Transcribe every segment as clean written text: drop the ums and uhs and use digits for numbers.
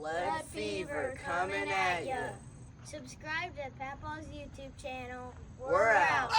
Lead fever coming at ya. Subscribe to Papa's YouTube channel. We're out.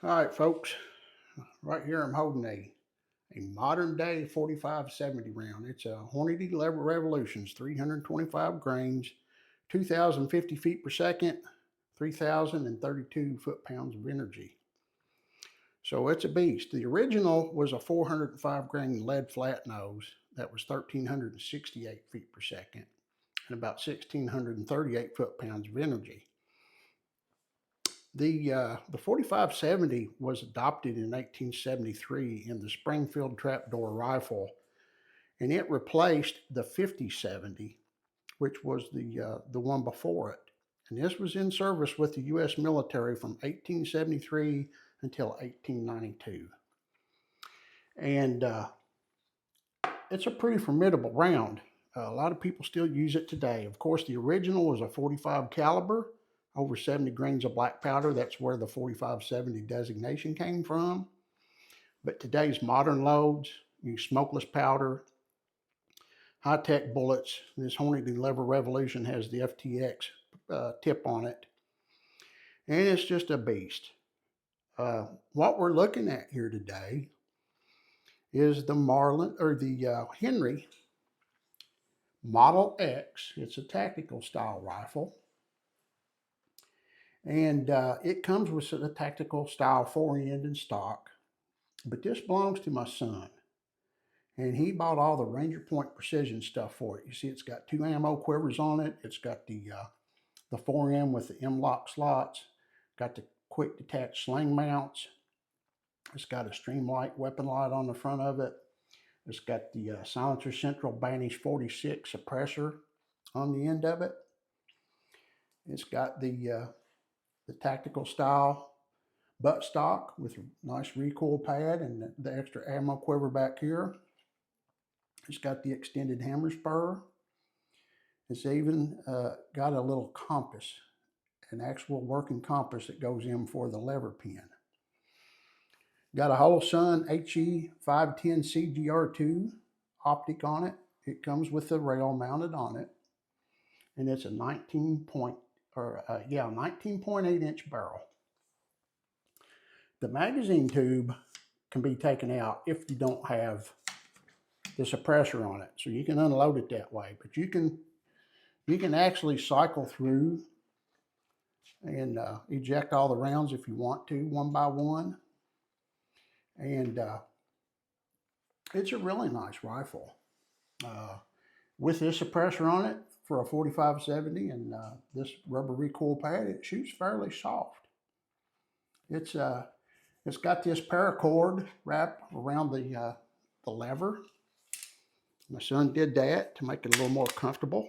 All right, folks, right here I'm holding a modern day 4570 round. It's a Hornady Revolutions, 325 grains, 2,050 feet per second, 3,032 foot-pounds of energy. So it's a beast. The original was a 405 grain lead flat nose that was 1,368 feet per second and about 1,638 foot-pounds of energy. The 4570 was adopted in 1873 in the Springfield trapdoor rifle, and it replaced the 5070, which was the one before it. And this was in service with the U.S. military from 1873 until 1892. And it's a pretty formidable round. A lot of people still use it today. Of course, the original was a 45 caliber. Over 70 grains of black powder. That's where the 4570 designation came from. But today's modern loads use smokeless powder, high-tech bullets. This Hornady Revolution has the FTX tip on it. And it's just a beast. What we're looking at here today is the Marlin, or the Henry Model X. It's a tactical style rifle. And it comes with a tactical style fore-end in stock, but this belongs to my son. And he bought all the Ranger Point Precision stuff for it. You see, it's got 2 ammo quivers on it. It's got the fore-end with the M-LOK slots, got the quick detach sling mounts. It's got a Streamlight weapon light on the front of it. It's got the Silencer Central Banish 46 suppressor on the end of it. It's got the tactical style buttstock with a nice recoil pad and the extra ammo quiver back here. It's got the extended hammer spur. It's even got a little compass, an actual working compass that goes in for the lever pin. Got a Holosun HE510 CGR2 optic on it. It comes with the rail mounted on it, and it's a 19.8 inch barrel. The magazine tube can be taken out if you don't have the suppressor on it, so you can unload it that way. But you can actually cycle through and eject all the rounds if you want to, one by one. And it's a really nice rifle with this suppressor on it for a 4570 and this rubber recoil pad. It shoots fairly soft. It's got this paracord wrap around the lever. My son did that to make it a little more comfortable.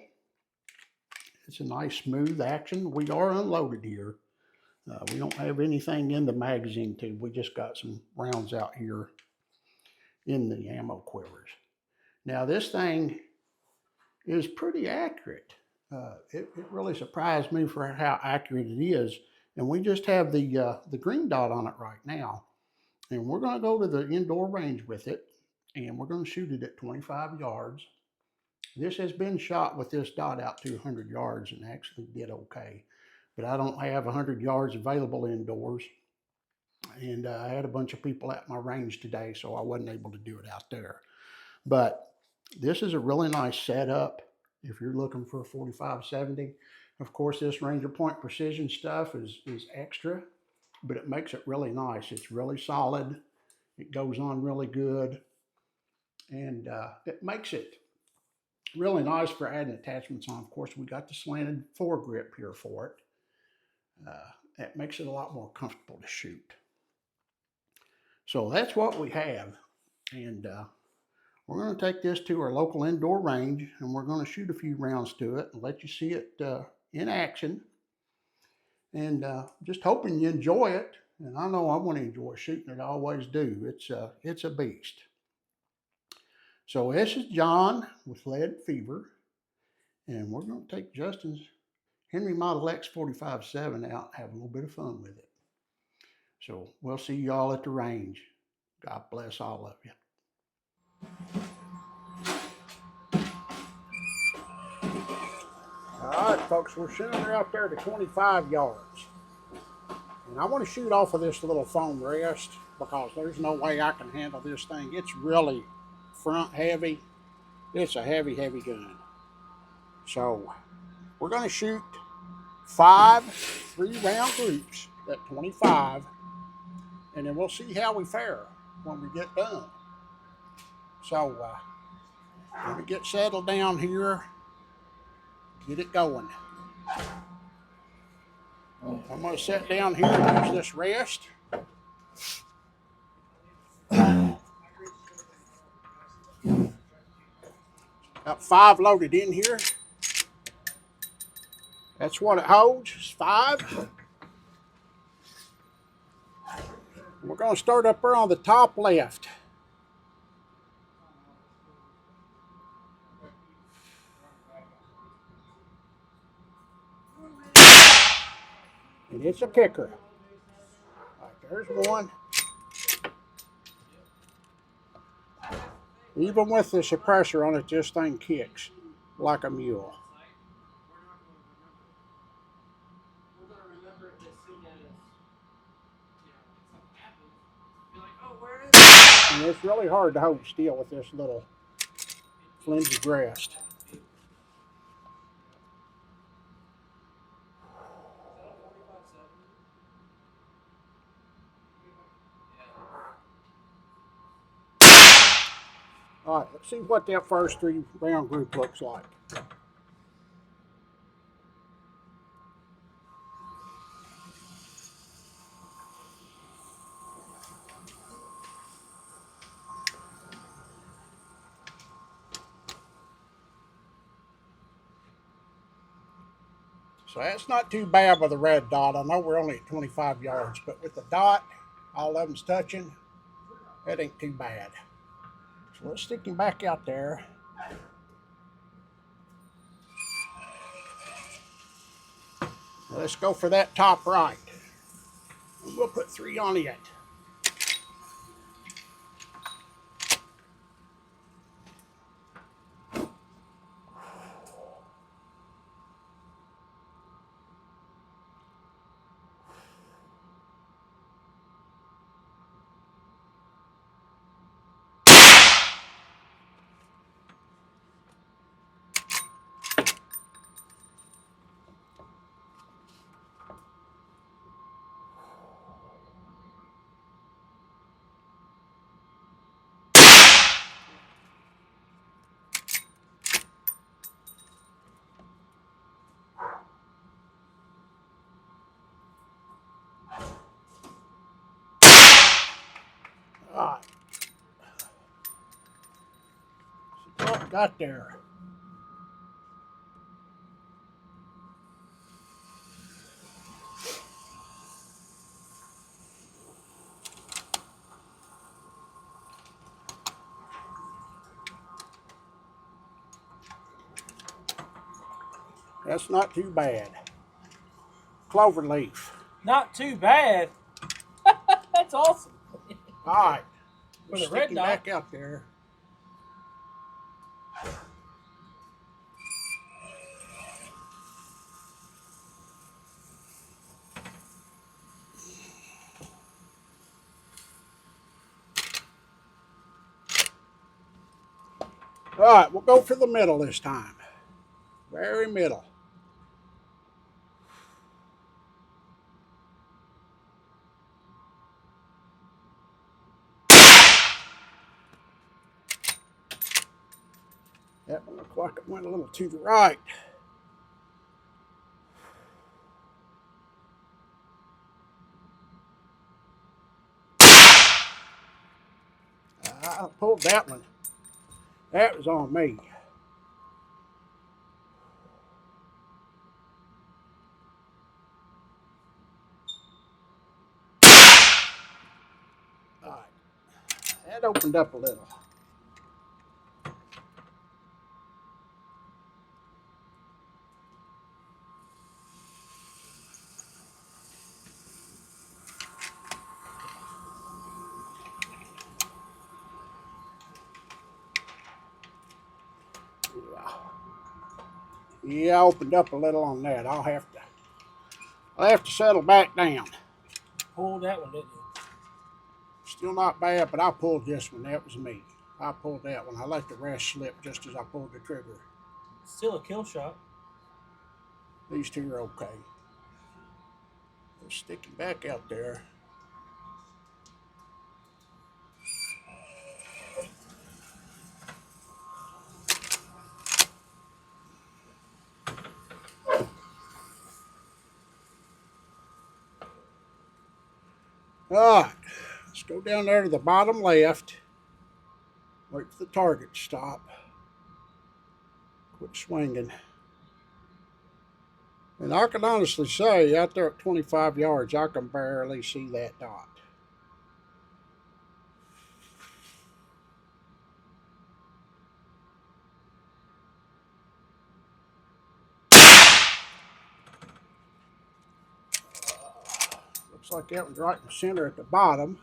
It's a nice smooth action. We are unloaded here. We don't have anything in the magazine tube. We just got some rounds out here in the ammo quivers. Now this thing is pretty accurate. It really surprised me for how accurate it is. And we just have the green dot on it right now. And we're going to go to the indoor range with it. And we're going to shoot it at 25 yards. This has been shot with this dot out to 100 yards and actually did okay. But I don't have 100 yards available indoors. And I had a bunch of people at my range today, so I wasn't able to do it out there. But this is a really nice setup if you're looking for a 4570. Of course, this Ranger Point Precision stuff is extra, but it makes it really nice. It's really solid. It goes on really good, and it makes it really nice for adding attachments on. Of course, we got the slanted foregrip here for it. It makes it a lot more comfortable to shoot. So that's what we have, and we're going to take this to our local indoor range, and we're going to shoot a few rounds to it and let you see it in action. And just hoping you enjoy it. And I know I'm going to enjoy shooting it. I always do. It's a beast. So this is John with Lead Fever, and we're going to take Justin's Henry Model X 45-7 out and have a little bit of fun with it. So we'll see y'all at the range. God bless all of you. All right, folks, we're shooting her out there to 25 yards. And I want to shoot off of this little foam rest because there's no way I can handle this thing. It's really front heavy. It's a heavy, heavy gun. So we're going to shoot 5 3-round groups at 25, and then we'll see how we fare when we get done. So let me get settled down here, get it going. I'm going to sit down here and use this rest. Got 5 loaded in here. That's what it holds, is 5. We're going to start up there on the top left. And it's a kicker. All right, there's one. Even with the suppressor on it, this thing kicks like a mule. And it's really hard to hold still with this little flimsy rest. All right, let's see what that first 3-round group looks like. So that's not too bad with the red dot. I know we're only at 25 yards, but with the dot, all of them's touching, that ain't too bad. So let's stick him back out there. Let's go for that top right. We'll put 3 on it. All right. See what we got there. That's not too bad. Cloverleaf. Not too bad. That's awesome. All right. For Let's the red stick him dot. back out there. All right, we'll go for the middle this time. Very middle. That one looked like it went a little to the right. I pulled that one. That was on me. All right. That opened up a little. Yeah, I opened up a little on that. I'll have to settle back down. Pull that one, didn't you? Still not bad, but I pulled this one. That was me. I pulled that one. I let the rest slip just as I pulled the trigger. Still a kill shot. These two are okay. Let's stick him back out there. All right, let's go down there to the bottom left. Wait for the target to stop. Quit swinging. And I can honestly say, out there at 25 yards, I can barely see that dot. Looks like that was right in the center at the bottom.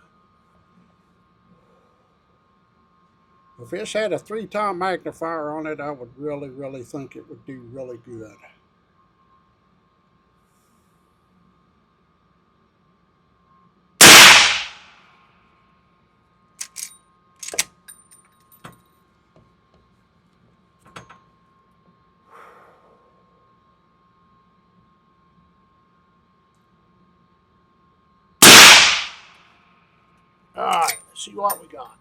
If this had a 3-time magnifier on it, I would really think it would do really good. All right, let's see what we got.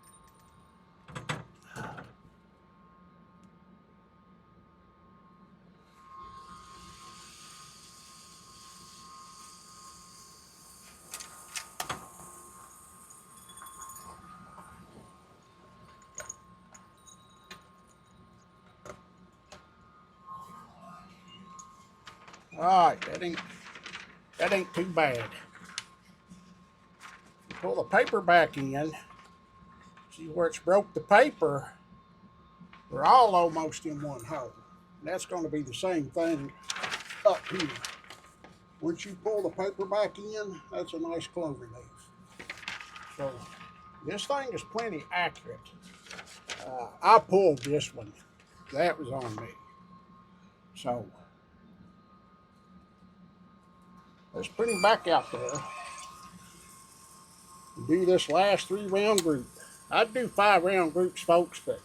All right, that ain't too bad. Pull the paper back in. See where it's broke the paper. We're all almost in one hole. And that's going to be the same thing up here. Once you pull the paper back in, that's a nice clover leaf. So this thing is plenty accurate. I pulled this one. That was on me. So let's put him back out there. Do this last 3-round group. I'd do 5-round groups, folks, but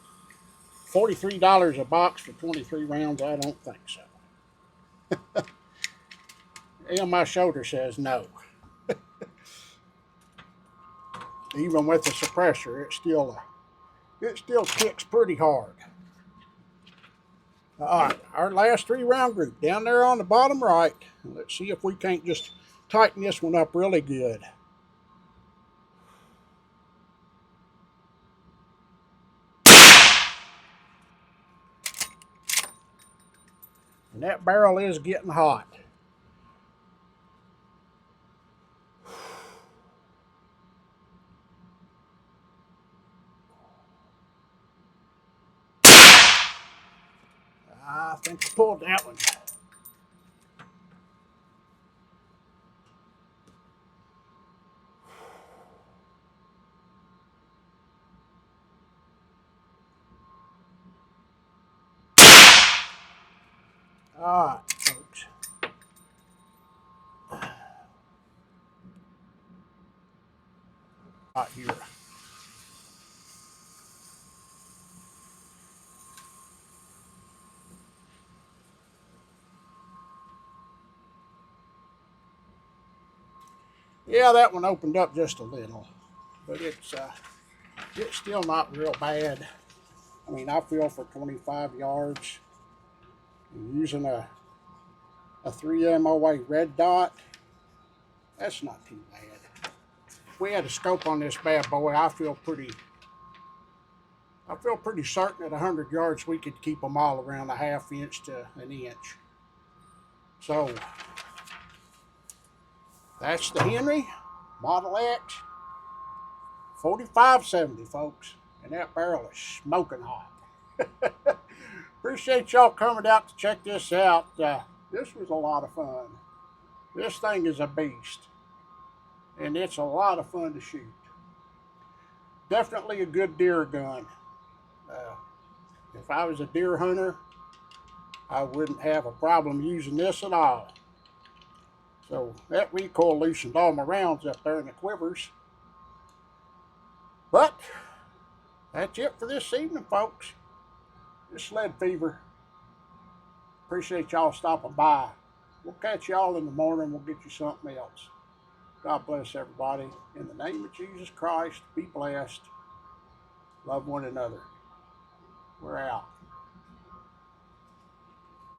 $43 a box for 23 rounds, I don't think so. And my shoulder says no. Even with the suppressor, it still kicks pretty hard. All right, our last 3-round group down there on the bottom right. Let's see if we can't just tighten this one up really good. And that barrel is getting hot. I think I pulled that one. All right, folks. Right here. Yeah, that one opened up just a little, but it's still not real bad. I mean, I feel for 25 yards using a 3MOA red dot, that's not too bad. If we had a scope on this bad boy, I feel pretty certain at 100 yards we could keep them all around a ½ inch to an inch. So that's the Henry Model X 4570, folks, and that barrel is smoking hot. Appreciate y'all coming out to check this out. This was a lot of fun. This thing is a beast, and it's a lot of fun to shoot. Definitely a good deer gun. If I was a deer hunter, I wouldn't have a problem using this at all. So that recoil loosened all my rounds up there in the quivers. But that's it for this evening, folks. This Sled Fever. Appreciate y'all stopping by. We'll catch y'all in the morning. We'll get you something else. God bless everybody. In the name of Jesus Christ, be blessed. Love one another. We're out.